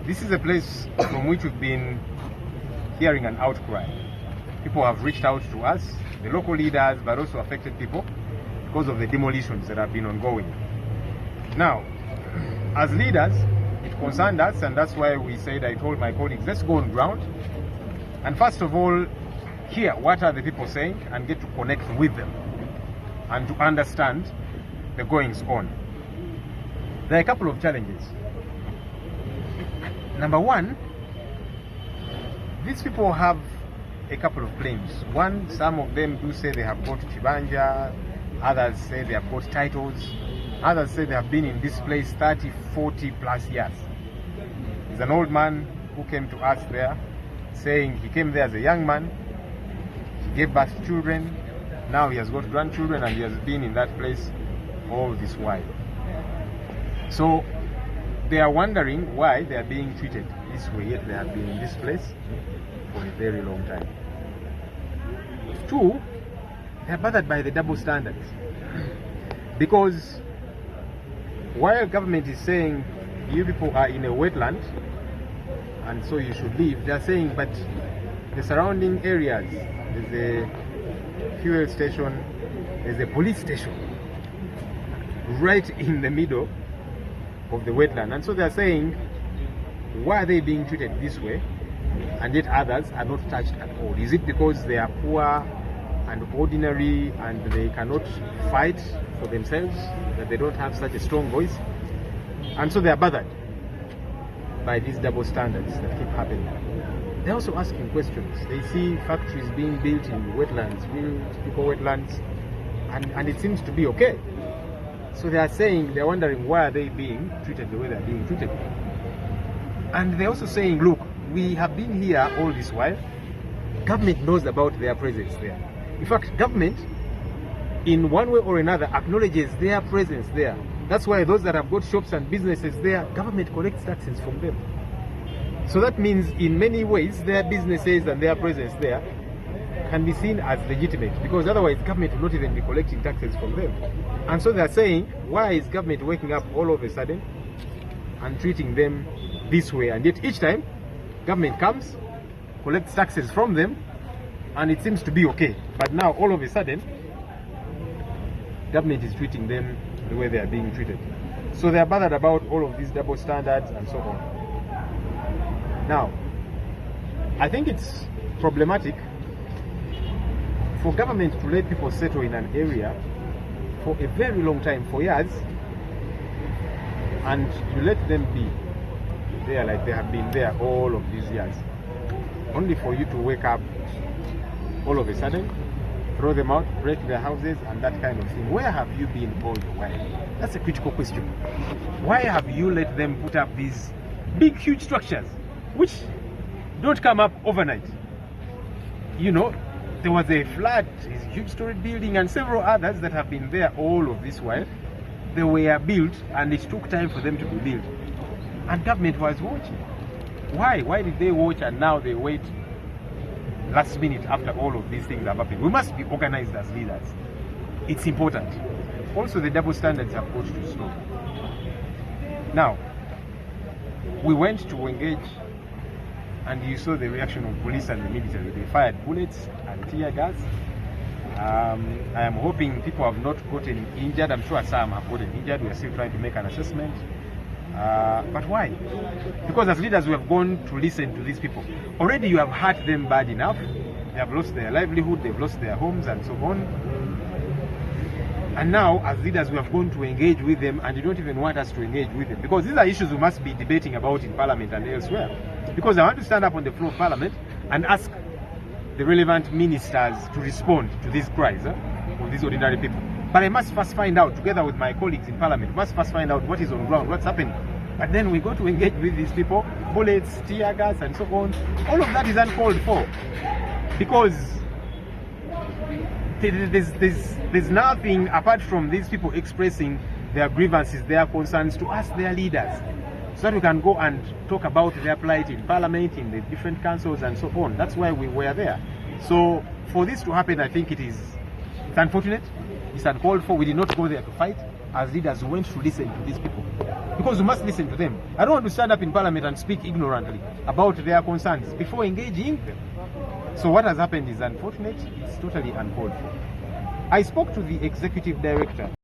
This is a place from which we've been hearing an outcry. People have reached out to us, the local leaders, but also affected people, because of the demolitions that have been ongoing. Now, as leaders, it concerned us, and that's why we said, I told my colleagues, let's go on ground, and first of all, hear what are the people saying, and get to connect with them, and to understand the goings on. There are a couple of challenges. Number one, these people have a couple of claims. One, some of them do say they have got Chibanja, others say they have got titles, others say they have been in this place 30, 40 plus years. There's an old man who came to us there saying he came there as a young man, he gave birth to children, now he has got grandchildren, and he has been in that place all this while. So they are wondering why they are being treated this way, yet they have been in this place for a very long time. Two, they are bothered by the double standards. Because while government is saying you people are in a wetland and so you should leave, they are saying but the surrounding areas, there's a fuel station, there's a police station right in the middle of the wetland, and so they are saying why are they being treated this way and yet others are not touched at all? Is it because they are poor and ordinary and they cannot fight for themselves, that they don't have such a strong voice? And so they are bothered by these double standards that keep happening. They're also asking questions. They see factories being built in wetlands, typical wetlands, and it seems to be okay. So they are saying, they're wondering why are they being treated the way they're being treated. And they're also saying, look, we have been here all this while. Government knows about their presence there. In fact, government, in one way or another, acknowledges their presence there. That's why those that have got shops and businesses there, government collects taxes from them. So that means in many ways, their businesses and their presence there can be seen as legitimate, because otherwise government will not even be collecting taxes from them. And so they are saying, why is government waking up all of a sudden and treating them this way? And yet each time government comes, collects taxes from them, and it seems to be okay. But now all of a sudden government is treating them the way they are being treated. So they are bothered about all of these double standards and so on. Now, I think it's problematic for government to let people settle in an area for a very long time, for years, and you let them be there like they have been there all of these years, only for you to wake up all of a sudden, throw them out, break their houses, and that kind of thing. Where have you been all the while? That's a critical question. Why have you let them put up these big, huge structures which don't come up overnight? You know, there was a flood, a huge storage building, and several others that have been there all of this while. They were built, and it took time for them to be built. And government was watching. Why? Why did they watch and now they wait last minute after all of these things have happened? We must be organized as leaders. It's important. Also, the double standards have got to stop. Now, we went to engage, and you saw the reaction of police and the military. They fired bullets and tear gas. I am hoping people have not gotten injured. I'm sure some have gotten injured. We are still trying to make an assessment. But why? Because as leaders, we have gone to listen to these people. Already you have hurt them bad enough. They have lost their livelihood, they've lost their homes and so on. And now, as leaders, we have gone to engage with them, and you don't even want us to engage with them. Because these are issues we must be debating about in Parliament and elsewhere. Because I want to stand up on the floor of Parliament and ask the relevant ministers to respond to these cries of these ordinary people. But I must first find out, together with my colleagues in Parliament, must first find out what is on ground, what's happening. But then we go to engage with these people, bullets, tear gas, and so on. All of that is uncalled for. Because there's nothing apart from these people expressing their grievances, their concerns to us, their leaders, so that we can go and talk about their plight in Parliament, in the different councils, and so on. That's why we were there. So for this to happen, I think it's unfortunate. It's uncalled for. We did not go there to fight. As leaders, we went to listen to these people. because we must listen to them. I don't want to stand up in Parliament and speak ignorantly about their concerns before engaging them. So what has happened is unfortunate. It's totally uncalled for. I spoke to the executive director